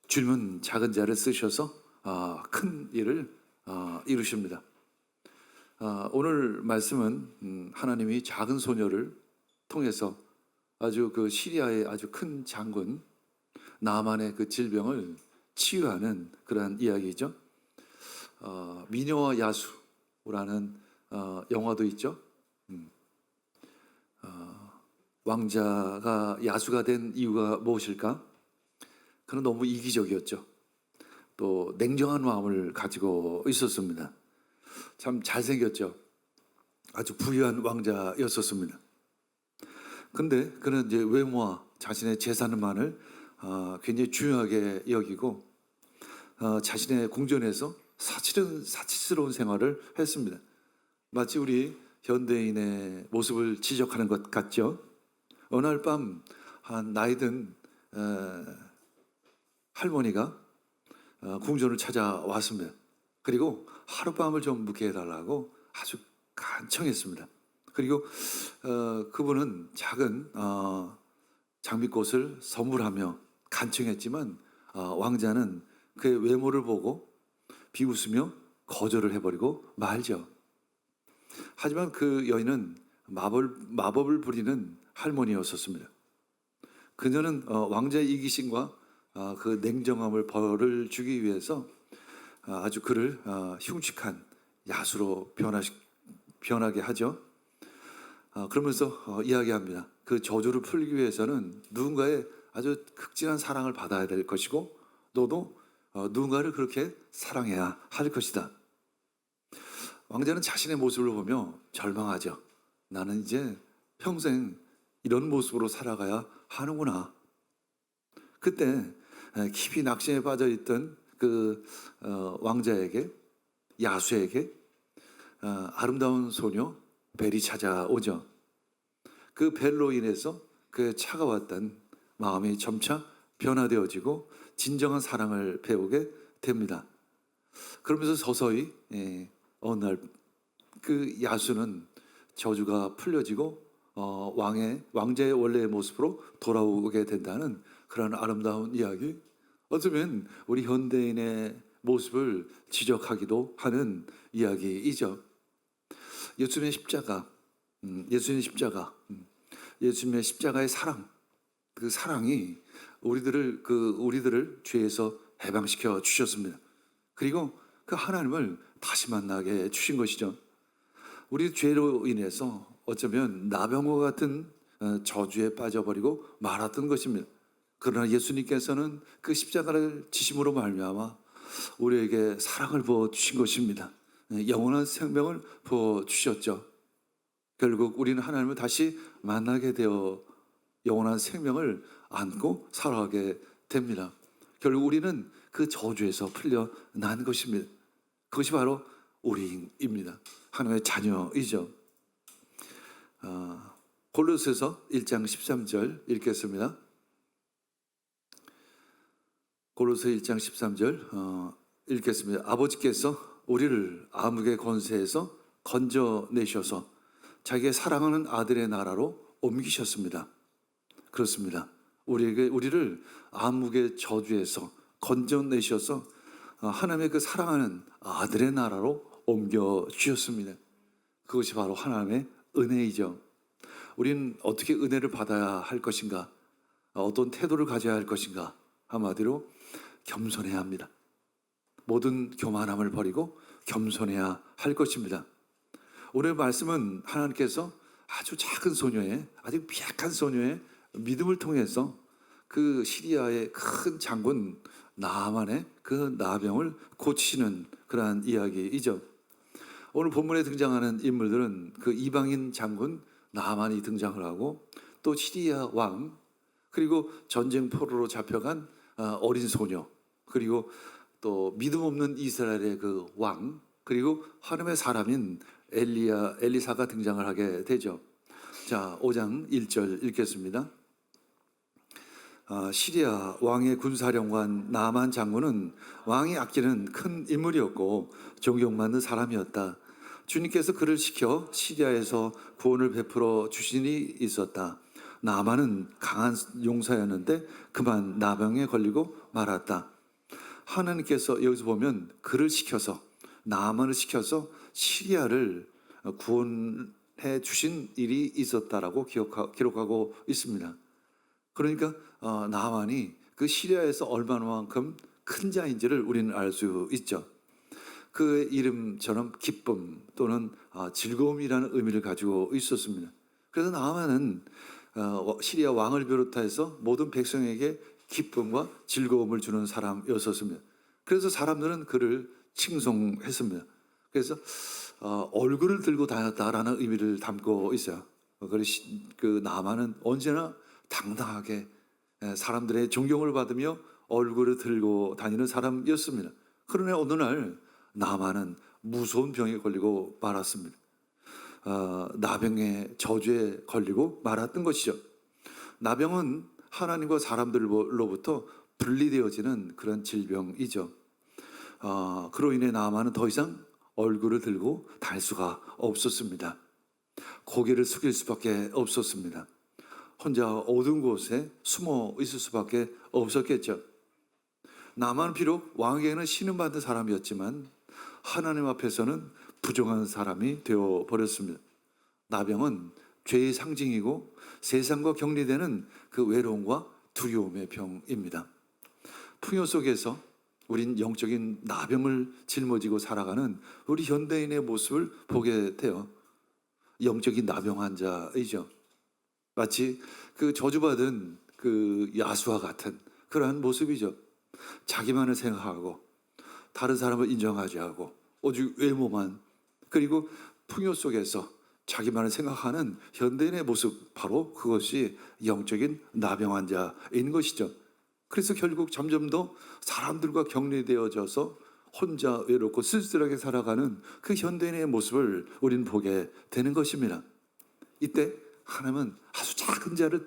주님은 작은 자를 쓰셔서 큰 일을 이루십니다. 오늘 말씀은 하나님이 작은 소녀를 통해서 아주 그 시리아의 아주 큰 장군 나만의 그 질병을 치유하는 그러한 이야기죠. 미녀와 야수라는 영화도 있죠. 왕자가 야수가 된 이유가 무엇일까? 그는 너무 이기적이었죠. 또 냉정한 마음을 가지고 있었습니다. 참 잘생겼죠. 아주 부유한 왕자였었습니다. 근데 그는 이제 외모와 자신의 재산만을 굉장히 중요하게 여기고 자신의 궁전에서 사치스러운 생활을 했습니다. 마치 우리 현대인의 모습을 지적하는 것 같죠. 어느 날 밤 한 나이든 할머니가 궁전을 찾아왔습니다. 그리고 하룻밤을 좀 묵게 해달라고 아주 간청했습니다. 그리고 그분은 작은 장미꽃을 선물하며 간청했지만 왕자는 그의 외모를 보고 비웃으며 거절을 해버리고 말죠. 하지만 그 여인은 마법을 부리는 할머니였었습니다. 그녀는 왕자의 이기심과 그 냉정함을 벌을 주기 위해서 아주 그를 흉측한 야수로 변하게 하죠. 그러면서 이야기합니다. 그 저주를 풀기 위해서는 누군가의 아주 극진한 사랑을 받아야 될 것이고 너도 누군가를 그렇게 사랑해야 할 것이다. 왕자는 자신의 모습을 보며 절망하죠. 나는 이제 평생 이런 모습으로 살아가야 하는구나. 그때 깊이 낙심에 빠져 있던 그 왕자에게, 야수에게 아름다운 소녀 벨이 찾아오죠. 그 벨로 인해서 그의 차가웠던 마음이 점차 변화되어지고 진정한 사랑을 배우게 됩니다. 그러면서 서서히 어느 날 그 야수는 저주가 풀려지고 왕자의 원래의 모습으로 돌아오게 된다는 그런 아름다운 이야기. 어쩌면 우리 현대인의 모습을 지적하기도 하는 이야기이죠. 예수님의 십자가, 예수님의 십자가의 사랑, 그 사랑이 우리들을 죄에서 해방시켜 주셨습니다. 그리고 그 하나님을 다시 만나게 주신 것이죠. 우리 죄로 인해서 어쩌면 나병과 같은 저주에 빠져버리고 말았던 것입니다. 그러나 예수님께서는 그 십자가를 지심으로 말미암아 우리에게 사랑을 부어 주신 것입니다. 영원한 생명을 부어 주셨죠. 결국 우리는 하나님을 다시 만나게 되어 영원한 생명을 안고 살아가게 됩니다. 결국 우리는 그 저주에서 풀려난 것입니다. 그것이 바로 우리입니다. 하나님의 자녀이죠. 골로새서 1장 13절 읽겠습니다. 골로새 1장 13절 읽겠습니다. 아버지께서 우리를 암흑의 권세에서 건져내셔서 자기의 사랑하는 아들의 나라로 옮기셨습니다. 그렇습니다. 우리를 암흑의 저주에서 건져내셔서 하나님의 그 사랑하는 아들의 나라로 옮겨 주셨습니다. 그것이 바로 하나님의 은혜이죠. 우리는 어떻게 은혜를 받아야 할 것인가? 어떤 태도를 가져야 할 것인가? 한마디로 겸손해야 합니다. 모든 교만함을 버리고 겸손해야 할 것입니다. 오늘 말씀은 하나님께서 아주 작은 소녀의, 아주 미약한 소녀의 믿음을 통해서 그 시리아의 큰 장군 나만의 그 나병을 고치시는 그러한 이야기이죠. 오늘 본문에 등장하는 인물들은 그 이방인 장군 나만이 등장을 하고 또 시리아 왕, 그리고 전쟁 포로로 잡혀간 어린 소녀, 그리고 또 믿음 없는 이스라엘의 그 왕, 그리고 하나님의 사람인 엘리사가 등장을 하게 되죠. 자, 5장 1절 읽겠습니다. 시리아 왕의 군사령관 나만 장군은 왕이 아끼는 큰 인물이었고 존경받는 사람이었다. 주님께서 그를 시켜 시리아에서 구원을 베풀어 주신 일이 있었다. 나만은 강한 용사였는데 그만 나병에 걸리고 말았다. 하나님께서 여기서 보면 그를 시켜서, 나아만을 시켜서 시리아를 구원해 주신 일이 있었다라고 기록하고 있습니다. 그러니까 나아만이 그 시리아에서 얼마만큼 큰 자인지를 우리는 알 수 있죠. 그 이름처럼 기쁨 또는 즐거움이라는 의미를 가지고 있었습니다. 그래서 나아만은 시리아 왕을 비롯해서 모든 백성에게 기쁨과 즐거움을 주는 사람이었습니다. 그래서 사람들은 그를 칭송했습니다. 그래서 얼굴을 들고 다녔다라는 의미를 담고 있어요. 그 나아만은 언제나 당당하게 사람들의 존경을 받으며 얼굴을 들고 다니는 사람이었습니다. 그러나 어느 날 나아만은 무서운 병에 걸리고 말았습니다. 나병의 저주에 걸리고 말았던 것이죠. 나병은 하나님과 사람들로부터 분리되어지는 그런 질병이죠. 그로 인해 나아만은 더 이상 얼굴을 들고 다닐 수가 없었습니다. 고개를 숙일 수밖에 없었습니다. 혼자 어두운 곳에 숨어 있을 수밖에 없었겠죠. 나아만은 비록 왕에게는 신음받은 사람이었지만 하나님 앞에서는 부정한 사람이 되어버렸습니다. 나병은 죄의 상징이고 세상과 격리되는 그 외로움과 두려움의 병입니다. 풍요 속에서 우린 영적인 나병을 짊어지고 살아가는 우리 현대인의 모습을 보게 돼요. 영적인 나병 환자이죠. 마치 그 저주받은 그 야수와 같은 그러한 모습이죠. 자기만을 생각하고 다른 사람을 인정하지 않고 오직 외모만, 그리고 풍요 속에서 자기만을 생각하는 현대인의 모습, 바로 그것이 영적인 나병 환자인 것이죠. 그래서 결국 점점 더 사람들과 격리되어져서 혼자 외롭고 쓸쓸하게 살아가는 그 현대인의 모습을 우리는 보게 되는 것입니다. 이때 하나님은 아주 작은 자를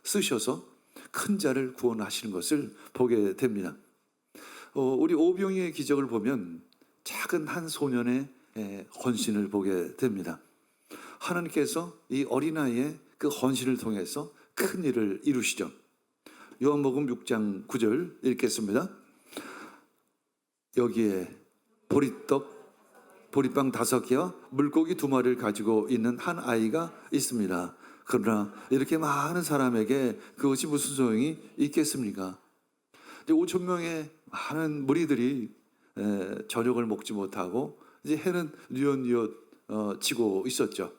쓰셔서 큰 자를 구원하시는 것을 보게 됩니다. 우리 오병이의 기적을 보면 작은 한 소년의 헌신을 보게 됩니다. 하나님께서 이 어린아이의 그 헌신을 통해서 큰 일을 이루시죠. 요한복음 6장 9절 읽겠습니다. 여기에 보리빵 5개와 물고기 2마리를 가지고 있는 한 아이가 있습니다. 그러나 이렇게 많은 사람에게 그것이 무슨 소용이 있겠습니까? 5천 명의 많은 무리들이 저녁을 먹지 못하고 이제 해는 뉘엿뉘엿 지고 있었죠.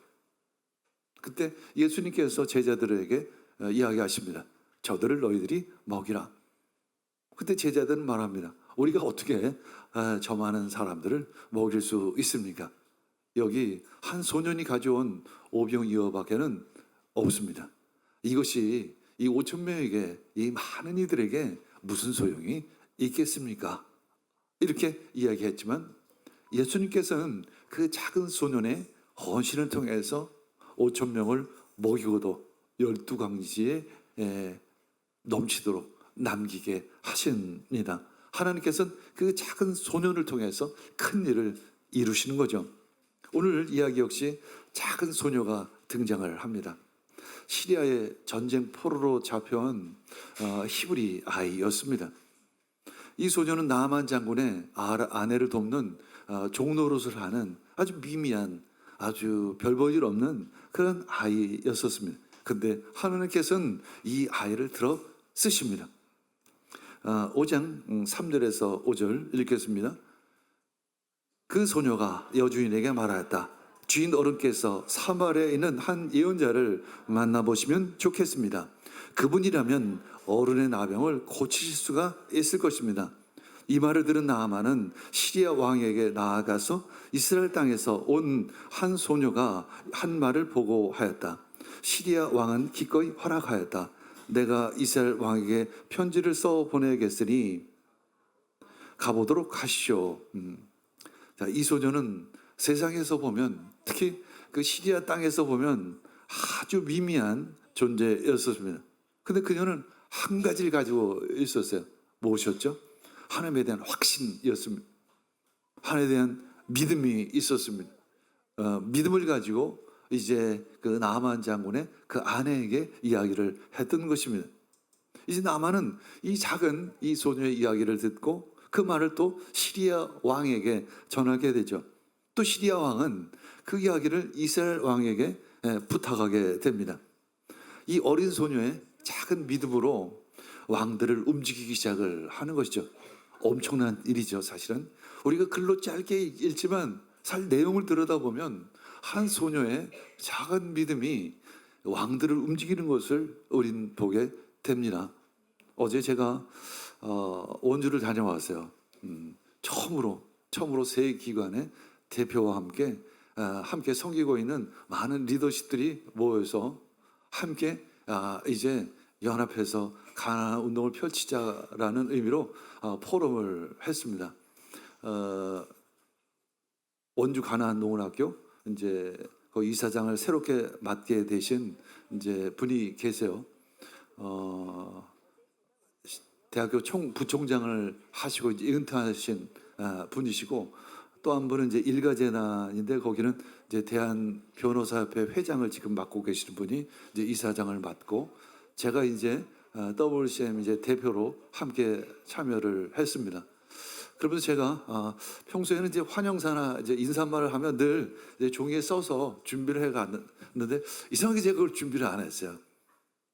그때 예수님께서 제자들에게 이야기하십니다. 저들을 너희들이 먹이라. 그때 제자들은 말합니다. 우리가 어떻게 저 많은 사람들을 먹일 수 있습니까? 여기 한 소년이 가져온 오병이어밖에는 없습니다. 이것이 이 5천 명에게, 이 많은 이들에게 무슨 소용이 있겠습니까? 이렇게 이야기했지만 예수님께서는 그 작은 소년의 헌신을 통해서 5천 명을 먹이고도 12광지에 넘치도록 남기게 하십니다. 하나님께서는 그 작은 소년을 통해서 큰 일을 이루시는 거죠. 오늘 이야기 역시 작은 소녀가 등장을 합니다. 시리아의 전쟁 포로로 잡혀온 히브리 아이였습니다. 이 소녀는 나아만 장군의 아내를 돕는 종노릇을 하는 아주 미미한, 아주 별 볼 일 없는 그런 아이였었습니다. 근데 하나님께서는 이 아이를 들어 쓰십니다. 5장 3절에서 5절 읽겠습니다. 그 소녀가 여주인에게 말하였다. 주인 어른께서 사마리아에 있는 한 예언자를 만나보시면 좋겠습니다. 그분이라면 어른의 나병을 고치실 수가 있을 것입니다. 이 말을 들은 나아만은 시리아 왕에게 나아가서 이스라엘 땅에서 온 한 소녀가 한 말을 보고하였다. 시리아 왕은 기꺼이 허락하였다. 내가 이스라엘 왕에게 편지를 써 보내겠으니 가보도록 하시오. 자, 이 소녀는 세상에서 보면, 특히 그 시리아 땅에서 보면 아주 미미한 존재였습니다. 근데 그녀는 한 가지를 가지고 있었어요. 무엇이었죠? 하나님에 대한 확신이었습니다. 하나님에 대한 믿음이 있었습니다. 믿음을 가지고 이제 그 나아만 장군의 그 아내에게 이야기를 했던 것입니다. 이제 나만은 이 작은 이 소녀의 이야기를 듣고 그 말을 또 시리아 왕에게 전하게 되죠. 또 시리아 왕은 그 이야기를 이스라엘 왕에게 부탁하게 됩니다. 이 어린 소녀의 작은 믿음으로 왕들을 움직이기 시작을 하는 것이죠. 엄청난 일이죠, 사실은. 우리가 글로 짧게 읽지만 살 내용을 들여다보면 한 소녀의 작은 믿음이 왕들을 움직이는 것을 우린 보게 됩니다. 어제 제가 원주를 다녀왔어요. 처음으로 새 기관의 대표와 함께 섬기고 있는 많은 리더십들이 모여서 함께 이제 연합해서 가나안 운동을 펼치자라는 의미로 포럼을 했습니다. 원주 가나안 농원학교 이제 그 이사장을 새롭게 맡게 되신 이제 분이 계세요. 대학교 부총장을 하시고 이제 은퇴하신 분이시고, 또 한 분은 이제 일가재단인데 거기는 이제 대한 변호사협회 회장을 지금 맡고 계시는 분이 이제 이사장을 맡고, 제가 이제 WCM 이제 대표로 함께 참여를 했습니다. 그러면서 제가 평소에는 이제 환영사나 이제 인사말을 하면 늘 이제 종이에 써서 준비를 해 갔는데 이상하게 제가 그걸 준비를 안 했어요.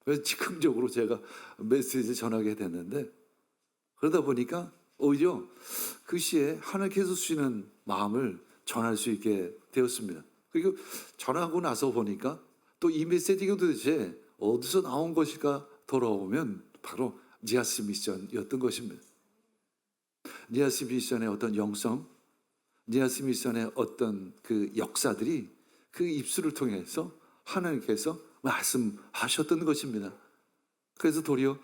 그래서 즉흥적으로 제가 메시지 전하게 됐는데, 그러다 보니까 오히려 그 시에 하나님께서 주시는 마음을 전할 수 있게 되었습니다. 그리고 전하고 나서 보니까 또 이 메시지가 도대체 어디서 나온 것일까 돌아오면 바로 니아스 미션이었던 것입니다. 니아스 미션의 어떤 영성, 니아스 미션의 어떤 그 역사들이 그 입술을 통해서 하나님께서 말씀하셨던 것입니다. 그래서 도리어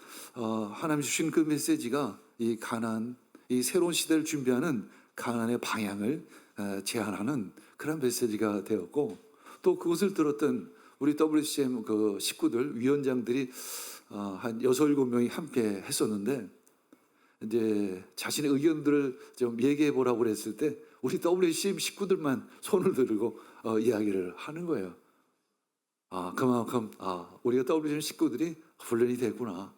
하나님 주신 그 메시지가 이 가나안, 이 새로운 시대를 준비하는 가나안의 방향을 제안하는 그런 메시지가 되었고, 또 그것을 들었던 우리 WCM 그 식구들, 위원장들이 한 6, 7명이 함께 했었는데, 이제 자신의 의견들을 좀 얘기해 보라고 그랬을 때 우리 WCM 식구들만 손을 들고 이야기를 하는 거예요. 그만큼 우리가 WCM 식구들이 훈련이 됐구나.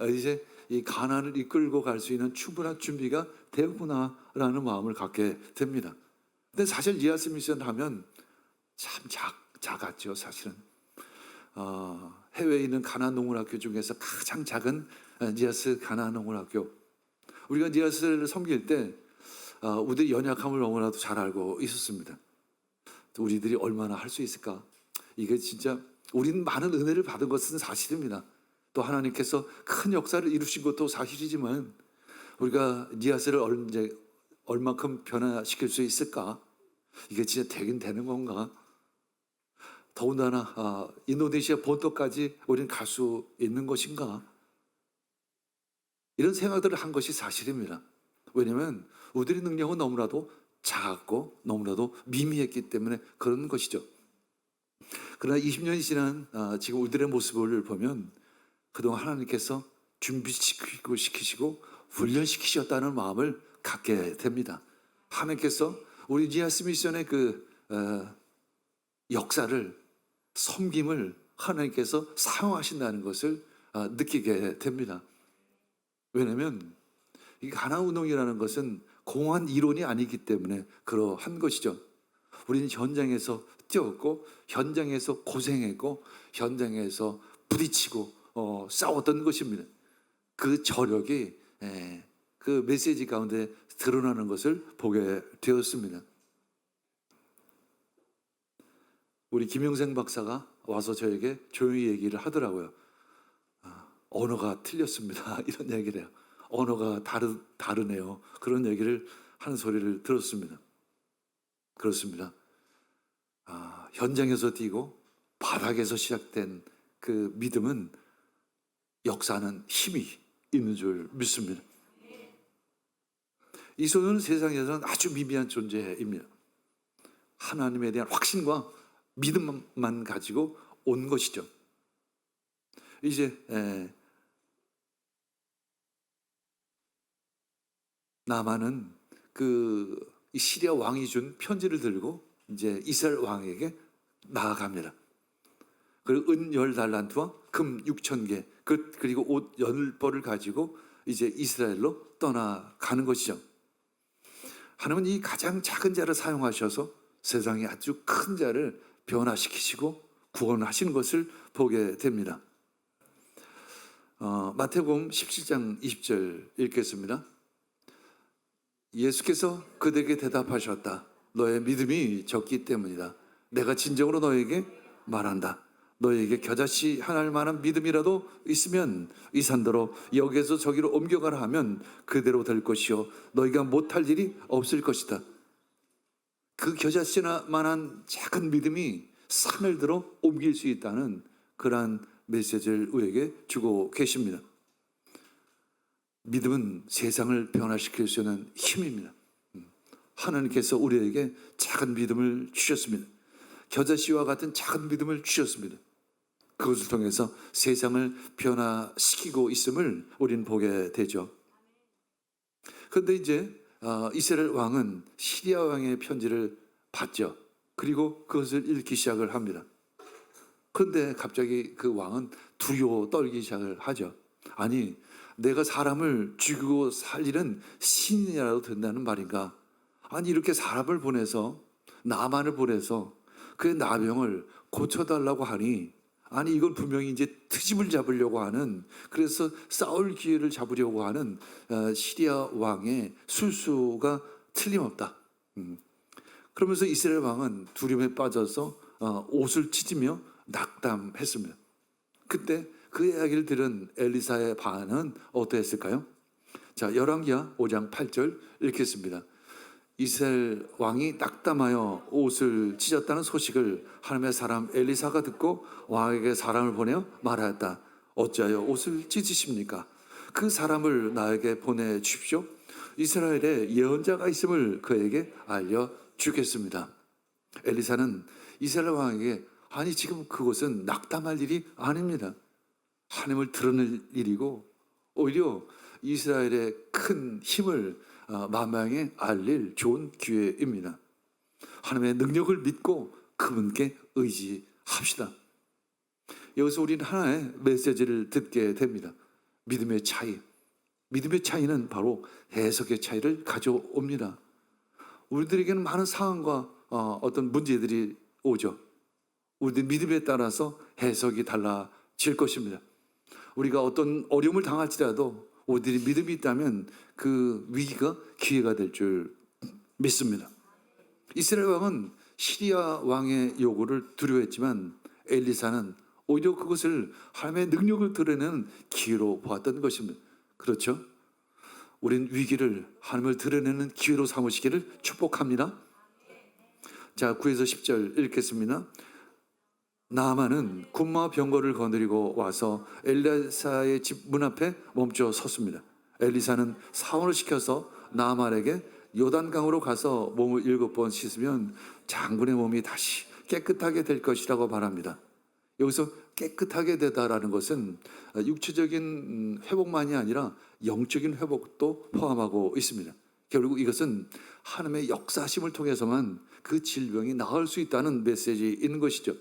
이제 이 가나안을 이끌고 갈 수 있는 충분한 준비가 되었구나라는 마음을 갖게 됩니다. 근데 사실 니아스 미션 하면 참 작았죠, 사실은. 해외에 있는 가나안 농원학교 중에서 가장 작은 니아스 가나안 농원학교. 우리가 니아스를 섬길 때 우리의 연약함을 너무나도 잘 알고 있었습니다. 또 우리들이 얼마나 할 수 있을까? 이게 진짜 우리는 많은 은혜를 받은 것은 사실입니다. 또 하나님께서 큰 역사를 이루신 것도 사실이지만 우리가 니아스를 얼만큼 변화시킬 수 있을까? 이게 진짜 되긴 되는 건가? 더군다나 인도네시아 본토까지 우리는 갈 수 있는 것인가? 이런 생각들을 한 것이 사실입니다. 왜냐하면 우리의 능력은 너무나도 작았고 너무나도 미미했기 때문에 그런 것이죠. 그러나 20년이 지난 지금 우리들의 모습을 보면 그동안 하나님께서 준비시키고 시키시고 훈련시키셨다는 마음을 갖게 됩니다. 하나님께서 우리 니아스 미션의 그 역사를, 섬김을 하나님께서 사용하신다는 것을 느끼게 됩니다. 왜냐하면 이 가나안 운동이라는 것은 공허한 이론이 아니기 때문에 그러한 것이죠. 우리는 현장에서 뛰었고, 현장에서 고생했고, 현장에서 부딪히고 싸웠던 것입니다. 그 저력이 그 메시지 가운데 드러나는 것을 보게 되었습니다. 우리 김영생 박사가 와서 저에게 조용히 얘기를 하더라고요. 언어가 틀렸습니다. 이런 얘기를 해요. 언어가 다르네요. 그런 얘기를 하는 소리를 들었습니다. 그렇습니다. 현장에서 뛰고 바닥에서 시작된 그 믿음은, 역사는 힘이 있는 줄 믿습니다. 이 소녀는 세상에서는 아주 미미한 존재입니다. 하나님에 대한 확신과 믿음만 가지고 온 것이죠. 이제 나만은 그 시리아 왕이 준 편지를 들고 이제 이스라엘 왕에게 나아갑니다. 그리고 은 10달란트와 금 6,000개 그리고 옷 10벌을 가지고 이제 이스라엘로 떠나가는 것이죠. 하나님은 이 가장 작은 자를 사용하셔서 세상에 아주 큰 자를 변화시키시고 구원하시는 것을 보게 됩니다. 마태복음 17장 20절 읽겠습니다. 예수께서 그들에게 대답하셨다. 너의 믿음이 적기 때문이다. 내가 진정으로 너에게 말한다. 너에게 겨자씨 하나일 만한 믿음이라도 있으면 이 산더러 여기에서 저기로 옮겨가라 하면 그대로 될 것이요 너희가 못할 일이 없을 것이다. 그 겨자씨만한 작은 믿음이 산을 들어 옮길 수 있다는 그러한 메시지를 우리에게 주고 계십니다. 믿음은 세상을 변화시킬 수 있는 힘입니다. 하나님께서 우리에게 작은 믿음을 주셨습니다. 겨자씨와 같은 작은 믿음을 주셨습니다. 그것을 통해서 세상을 변화시키고 있음을 우리는 보게 되죠. 그런데 이제 이스라엘 왕은 시리아 왕의 편지를 받죠. 그리고 그것을 읽기 시작을 합니다. 그런데 갑자기 그 왕은 두려워 떨기 시작을 하죠. 아니, 내가 사람을 죽이고 살리는 신이라도 된다는 말인가? 아니, 이렇게 사람을 보내서 나만을 보내서 그의 나병을 고쳐달라고 하니, 아니 이건 분명히 이제 트집을 잡으려고 하는, 그래서 싸울 기회를 잡으려고 하는 시리아 왕의 술수가 틀림없다. 그러면서 이스라엘 왕은 두려움에 빠져서 옷을 찢으며 낙담했습니다. 그때 그 이야기를 들은 엘리사의 반응은 어떠했을까요? 자, 열왕기하 5장 8절 읽겠습니다. 이스라엘 왕이 낙담하여 옷을 찢었다는 소식을 하나님의 사람 엘리사가 듣고 왕에게 사람을 보내어 말하였다. 어찌하여 옷을 찢으십니까? 그 사람을 나에게 보내주십시오. 이스라엘에 예언자가 있음을 그에게 알려주겠습니다. 엘리사는 이스라엘 왕에게 아니 지금 그것은 낙담할 일이 아닙니다. 하나님을 드러낼 일이고 오히려 이스라엘의 큰 힘을 만방에 알릴 좋은 기회입니다. 하나님의 능력을 믿고 그분께 의지합시다. 여기서 우리는 하나의 메시지를 듣게 됩니다. 믿음의 차이. 믿음의 차이는 바로 해석의 차이를 가져옵니다. 우리들에게는 많은 상황과 어떤 문제들이 오죠. 우리들 믿음에 따라서 해석이 달라질 것입니다. 우리가 어떤 어려움을 당할지라도 우리들이 믿음이 있다면 그 위기가 기회가 될 줄 믿습니다. 이스라엘 왕은 시리아 왕의 요구를 두려워했지만 엘리사는 오히려 그것을 하나님의 능력을 드러내는 기회로 보았던 것입니다. 그렇죠? 우린 위기를 하나님을 드러내는 기회로 삼으시기를 축복합니다. 자, 9에서 10절 읽겠습니다. 나아만은 군마 병거를 거느리고 와서 엘리사의 집 문 앞에 멈춰 섰습니다. 엘리사는 사원을 시켜서 나아만에게 요단강으로 가서 몸을 7번 씻으면 장군의 몸이 다시 깨끗하게 될 것이라고 말합니다. 여기서 깨끗하게 되다라는 것은 육체적인 회복만이 아니라 영적인 회복도 포함하고 있습니다. 결국 이것은 하나님의 역사심을 통해서만 그 질병이 나을 수 있다는 메시지인 것이죠.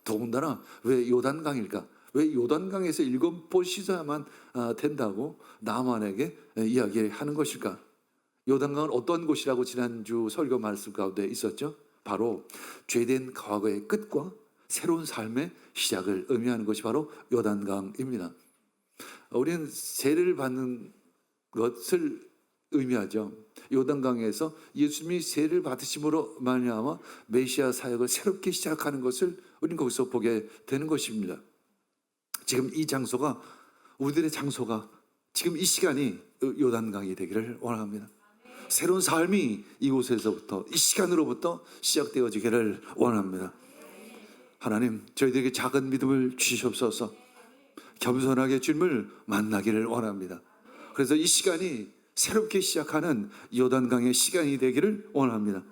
더군다나 왜 요단강일까? 왜 요단강에서 7번 씻어야만 된다고 나만에게 이야기하는 것일까? 요단강은 어떤 곳이라고 지난주 설교 말씀 가운데 있었죠? 바로 죄된 과거의 끝과 새로운 삶의 시작을 의미하는 것이 바로 요단강입니다. 우리는 세례를 받는 것을 의미하죠. 요단강에서 예수님이 세례를 받으심으로 말미암아 메시아 사역을 새롭게 시작하는 것을 우리는 거기서 보게 되는 것입니다. 지금 이 장소가 우리들의 장소가 지금 이 시간이 요단강이 되기를 원합니다. 새로운 삶이 이곳에서부터 이 시간으로부터 시작되어지기를 원합니다. 하나님, 저희들에게 작은 믿음을 주시옵소서. 겸손하게 주님을 만나기를 원합니다. 그래서 이 시간이 새롭게 시작하는 요단강의 시간이 되기를 원합니다.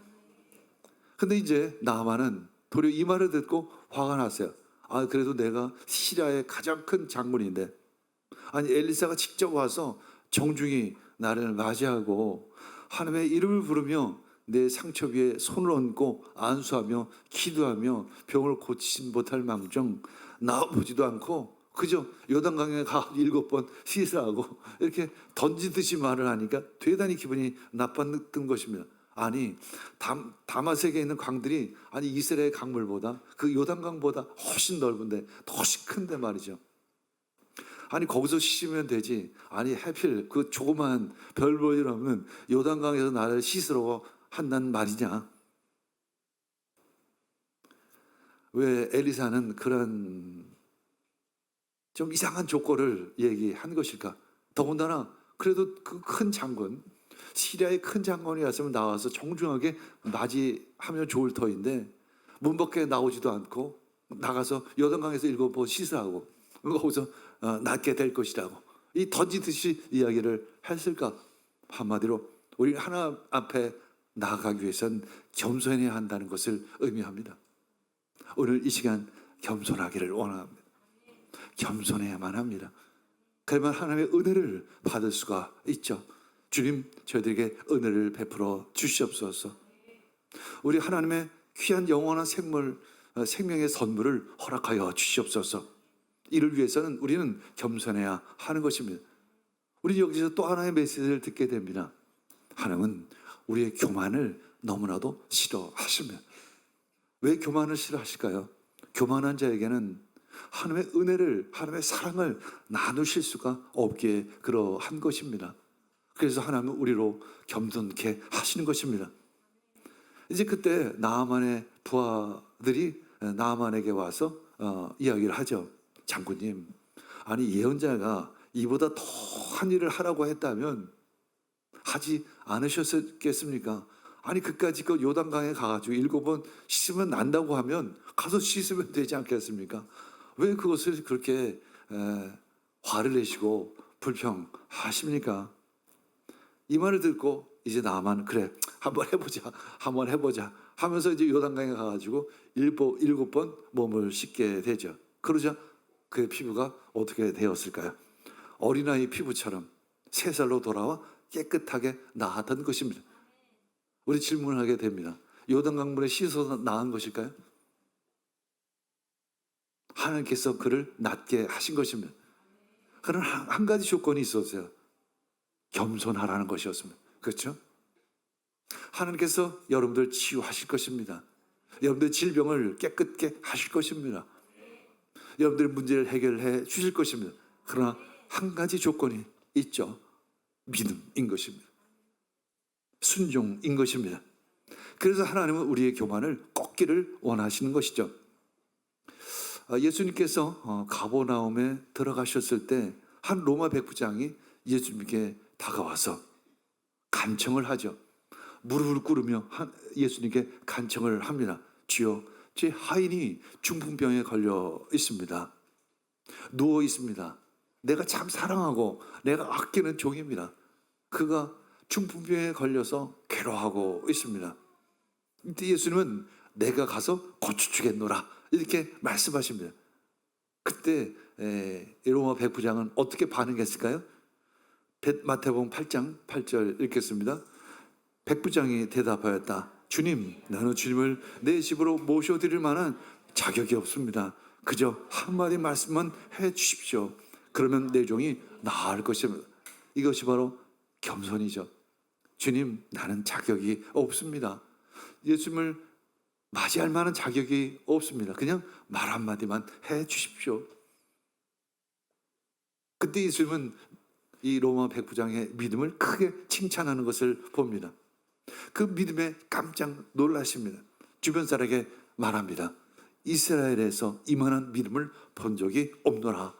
근데 이제 나아만은 도리어 이 말을 듣고 화가 났어요. 그래도 내가 시리아의 가장 큰 장군인데, 아니 엘리사가 직접 와서 정중히 나를 맞이하고 하나님의 이름을 부르며 내 상처 위에 손을 얹고 안수하며 기도하며 병을 고치진 못할 망정 나와보지도 않고 그저 요단강에 가 7번 씻으라고 이렇게 던지듯이 말을 하니까 대단히 기분이 나빴던 것입니다. 아니 다마색에 있는 강들이 아니 이스라엘 강물보다 그 요단강보다 훨씬 넓은데 훨씬 큰데 말이죠. 아니 거기서 씻으면 되지. 아니 하필 그 조그만 별 볼 일 없는 요단강에서 나를 씻으라고 한단 말이냐. 왜 엘리사는 그런 좀 이상한 조건을 얘기한 것일까? 더군다나 그래도 그 큰 장군, 시리아의 큰 장군이었으면 나와서 정중하게 맞이하면 좋을 터인데 문 밖에 나오지도 않고 나가서 요단강에서 7번 씻으라고 거기서 낫게 될 것이라고 이 던지듯이 이야기를 했을까? 한마디로 우리 하나님 앞에 나아가기 위해선 겸손해야 한다는 것을 의미합니다. 오늘 이 시간 겸손하기를 원합니다. 겸손해야만 합니다. 그러면 하나님의 은혜를 받을 수가 있죠. 주님, 저희들에게 은혜를 베풀어 주시옵소서. 우리 하나님의 귀한 영원한 생명의 선물을 허락하여 주시옵소서. 이를 위해서는 우리는 겸손해야 하는 것입니다. 우리 여기서 또 하나의 메시지를 듣게 됩니다. 하나님은 우리의 교만을 너무나도 싫어하십니다. 왜 교만을 싫어하실까요? 교만한 자에게는 하나님의 은혜를, 하나님의 사랑을 나누실 수가 없기에 그러한 것입니다. 그래서 하나님은 우리로 겸손케 하시는 것입니다. 이제 그때 나아만의 부하들이 나아만에게 와서 이야기를 하죠. 장군님, 아니 예언자가 이보다 더한 일을 하라고 했다면 하지 않으셨겠습니까? 아니 그까짓 그 요단강에 가가지고 7번 씻으면 난다고 하면 가서 씻으면 되지 않겠습니까? 왜 그것을 그렇게 화를 내시고 불평하십니까? 이 말을 듣고 이제 나만 그래 한번 해보자 하면서 이제 요단강에 가가지고 7번 몸을 씻게 되죠. 그러자 그의 피부가 어떻게 되었을까요? 어린아이 피부처럼 새 살로 돌아와 깨끗하게 나았던 것입니다. 우리 질문하게 됩니다. 요단강물에 씻어서 나은 것일까요? 하나님께서 그를 낫게 하신 것입니다. 그러나 한 가지 조건이 있었어요. 겸손하라는 것이었습니다. 그렇죠? 하나님께서 여러분들 치유하실 것입니다. 여러분들 질병을 깨끗게 하실 것입니다. 여러분들의 문제를 해결해 주실 것입니다. 그러나 한 가지 조건이 있죠. 믿음인 것입니다. 순종인 것입니다. 그래서 하나님은 우리의 교만을 꺾기를 원하시는 것이죠. 예수님께서 가버나움에 들어가셨을 때 한 로마 백부장이 예수님께 다가와서 간청을 하죠. 무릎을 꿇으며 예수님께 간청을 합니다. 주여, 제 하인이 중풍병에 걸려 있습니다. 누워 있습니다. 내가 참 사랑하고 내가 아끼는 종입니다. 그가 중풍병에 걸려서 괴로워하고 있습니다. 이때 예수님은 내가 가서 고쳐주겠노라 이렇게 말씀하십니다. 그때 로마 백부장은 어떻게 반응했을까요? 마태복음 8장 8절 읽겠습니다. 백부장이 대답하였다. 주님, 나는 주님을 내 집으로 모셔드릴 만한 자격이 없습니다. 그저 한마디 말씀만 해 주십시오. 그러면 내 종이 나을 것입니다. 이것이 바로 겸손이죠. 주님, 나는 자격이 없습니다. 예수님을 맞이할 만한 자격이 없습니다. 그냥 말 한마디만 해 주십시오. 그때 예수님은 이 로마 백부장의 믿음을 크게 칭찬하는 것을 봅니다. 그 믿음에 깜짝 놀라십니다. 주변 사람에게 말합니다. 이스라엘에서 이만한 믿음을 본 적이 없노라.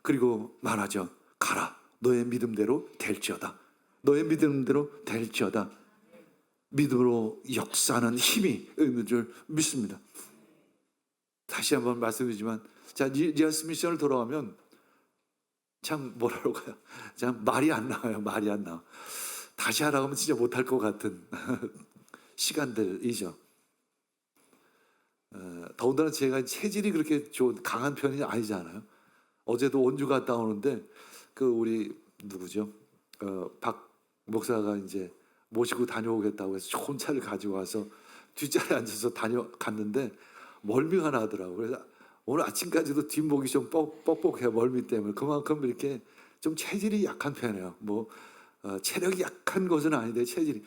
그리고 말하죠. 가라. 너의 믿음대로 될지어다. 너의 믿음대로 될지어다. 믿음으로 역사하는 힘이 있는 줄 믿습니다. 다시 한번 말씀드리지만 자, 리얼 스미션을 돌아가면 참 뭐라고 해요? 참 말이 안 나와요. 말이 안 나와. 다시 하라고 하면 진짜 못할 것 같은 시간들이죠. 더군다나 제가 체질이 그렇게 좋은 강한 편이 아니잖아요. 어제도 원주 갔다 오는데 그 우리 누구죠? 박 목사가 이제 모시고 다녀오겠다고 해서 좋은 차를 가지고 와서 뒷자리에 앉아서 갔는데 멀미가 나더라고요. 그래서 오늘 아침까지도 뒷목이 좀 뻑뻑해요. 멀미 때문에. 그만큼 이렇게 좀 체질이 약한 편이에요. 체력이 약한 것은 아닌데 체질이.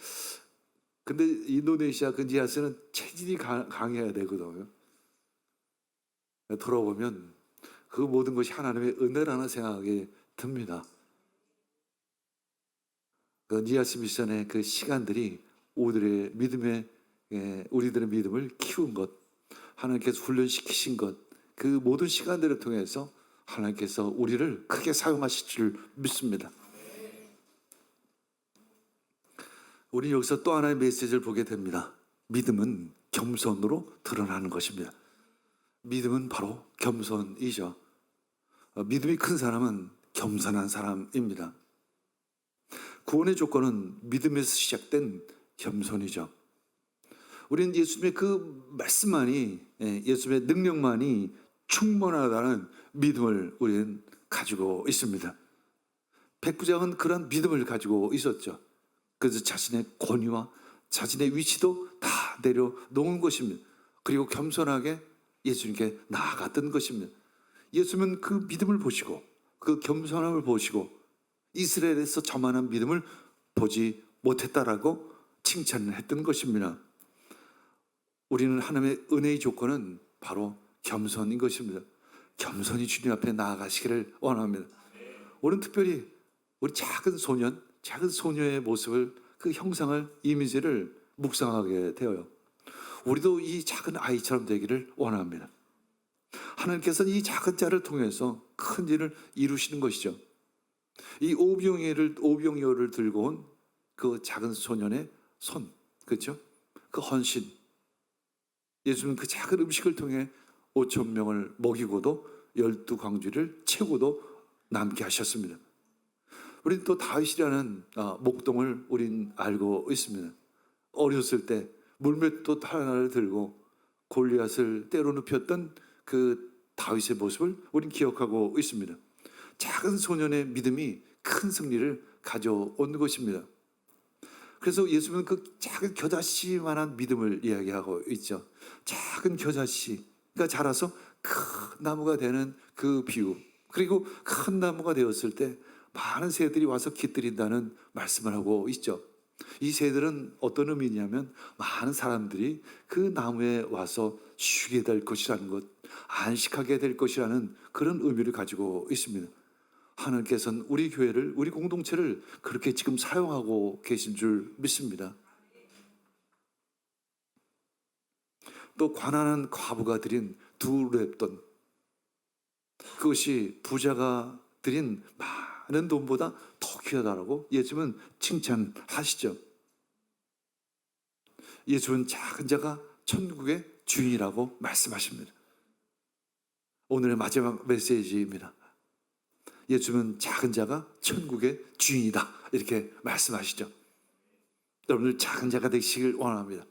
근데 인도네시아 그 니아스는 체질이 강해야 되거든요. 돌아보면 그 모든 것이 하나님의 은혜라는 생각이 듭니다. 그 니아스 미션의 그 시간들이 우리들의 믿음을 키운 것, 하나님께서 훈련시키신 것, 그 모든 시간들을 통해서 하나님께서 우리를 크게 사용하실 줄 믿습니다. 우리 여기서 또 하나의 메시지를 보게 됩니다. 믿음은 겸손으로 드러나는 것입니다. 믿음은 바로 겸손이죠. 믿음이 큰 사람은 겸손한 사람입니다. 구원의 조건은 믿음에서 시작된 겸손이죠. 우리는 예수님의 그 말씀만이, 예수님의 능력만이 충분하다는 믿음을 우리는 가지고 있습니다. 백부장은 그런 믿음을 가지고 있었죠. 그래서 자신의 권위와 자신의 위치도 다 내려놓은 것입니다. 그리고 겸손하게 예수님께 나아갔던 것입니다. 예수님은 그 믿음을 보시고 그 겸손함을 보시고 이스라엘에서 저만한 믿음을 보지 못했다라고 칭찬을 했던 것입니다. 우리는 하나님의 은혜의 조건은 바로 겸손인 것입니다. 겸손히 주님 앞에 나아가시기를 원합니다. 우리는 특별히 우리 작은 소녀의 모습을, 그 형상을, 이미지를 묵상하게 되어요. 우리도 이 작은 아이처럼 되기를 원합니다. 하나님께서는 이 작은 자를 통해서 큰 일을 이루시는 것이죠. 이 오병이어를 들고 온 그 작은 소년의 손, 그렇죠? 그 헌신. 예수는 그 작은 음식을 통해 5천 명을 먹이고도 12광주를 채우고도 남게 하셨습니다. 우리는 또 다윗이라는 목동을 우린 알고 있습니다. 어렸을 때 물맷돌 하나를 들고 골리앗을 때려 눕혔던 그 다윗의 모습을 우린 기억하고 있습니다. 작은 소년의 믿음이 큰 승리를 가져온 것입니다. 그래서 예수님은 그 작은 겨자씨만한 믿음을 이야기하고 있죠. 작은 겨자씨가 자라서 큰 나무가 되는 그 비유, 그리고 큰 나무가 되었을 때 많은 새들이 와서 깃들인다는 말씀을 하고 있죠. 이 새들은 어떤 의미냐면 많은 사람들이 그 나무에 와서 쉬게 될 것이라는 것, 안식하게 될 것이라는 그런 의미를 가지고 있습니다. 하나님께서는 우리 교회를, 우리 공동체를 그렇게 지금 사용하고 계신 줄 믿습니다. 또 가난한 과부가 드린 2렙돈, 그것이 부자가 드린 많은 돈보다 더 귀하다라고 예수님은 칭찬하시죠. 예수는 작은 자가 천국의 주인이라고 말씀하십니다. 오늘의 마지막 메시지입니다. 예수님은 작은 자가 천국의 주인이다, 이렇게 말씀하시죠. 여러분들 작은 자가 되시길 원합니다.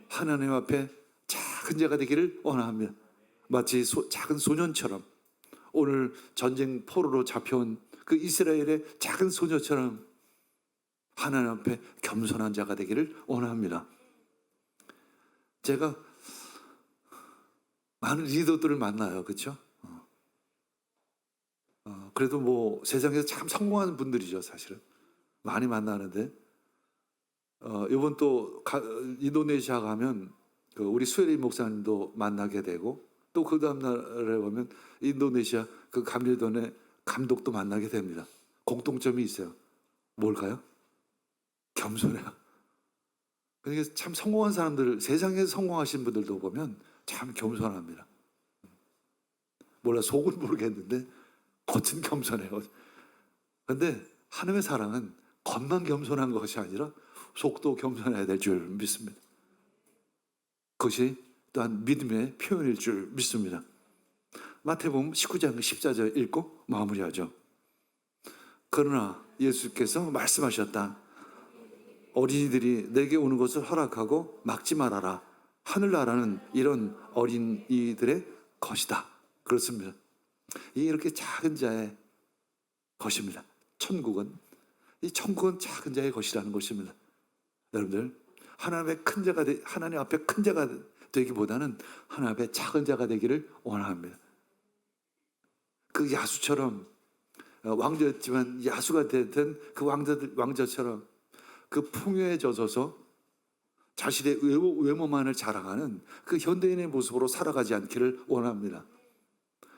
하나님 앞에 작은 자가 되기를 원합니다. 마치 작은 소년처럼, 오늘 전쟁 포로로 잡혀온 그 이스라엘의 작은 소녀처럼 하나님 앞에 겸손한 자가 되기를 원합니다. 제가 많은 리더들을 만나요. 그렇죠? 그래도 세상에서 참 성공하는 분들이죠. 사실은 많이 만나는데 이번 또 인도네시아 가면 우리 수혜리 목사님도 만나게 되고, 또 그 다음 날에 보면 인도네시아 그 감리돈의 감독도 만나게 됩니다. 공통점이 있어요. 뭘까요? 겸손해요. 그러니까 참 성공한 사람들, 세상에서 성공하신 분들도 보면 참 겸손합니다. 몰라, 속은 모르겠는데 겉은 겸손해요. 그런데 하나님의 사랑은 겉만 겸손한 것이 아니라 속도 겸손해야 될 줄 믿습니다. 그것이 또한 믿음의 표현일 줄 믿습니다. 마태복음 19장 14절 읽고 마무리하죠. 그러나 예수께서 말씀하셨다. 어린이들이 내게 오는 것을 허락하고 막지 말아라. 하늘나라는 이런 어린이들의 것이다. 그렇습니다. 이렇게 작은 자의 것입니다. 천국은 작은 자의 것이라는 것입니다. 여러분들, 하나님 앞에 큰 자가 되기보다는 하나님의 작은 자가 되기를 원합니다. 그 야수처럼 왕자였지만 야수가 되던 그 왕자처럼 그 풍요에 젖어서 자신의 외모만을 자랑하는 그 현대인의 모습으로 살아가지 않기를 원합니다.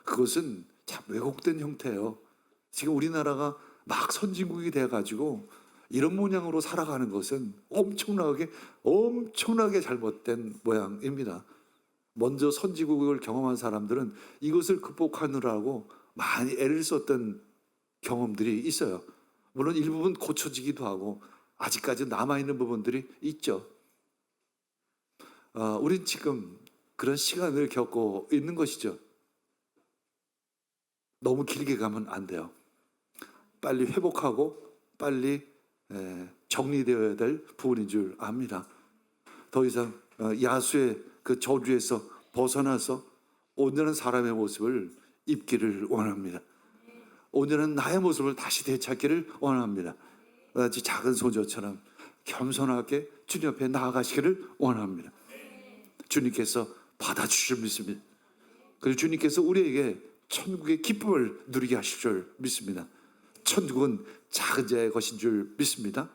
그것은 참 왜곡된 형태예요. 지금 우리나라가 막 선진국이 돼가지고 이런 모양으로 살아가는 것은 엄청나게 잘못된 모양입니다. 먼저 선진국을 경험한 사람들은 이것을 극복하느라고 많이 애를 썼던 경험들이 있어요. 물론 일부분 고쳐지기도 하고 아직까지 남아있는 부분들이 있죠. 우린 지금 그런 시간을 겪고 있는 것이죠. 너무 길게 가면 안 돼요. 빨리 회복하고 빨리 정리되어야 될 부분인 줄 압니다. 더 이상 야수의 그 저주에서 벗어나서 온전한 사람의 모습을 입기를 원합니다. 온전한 나의 모습을 다시 되찾기를 원합니다. 마치 작은 소녀처럼 겸손하게 주님 앞에 나아가시기를 원합니다. 주님께서 받아주실 줄 믿습니다. 그리고 주님께서 우리에게 천국의 기쁨을 누리게 하실 줄 믿습니다. 천국은 작은 자의 것인 줄 믿습니다.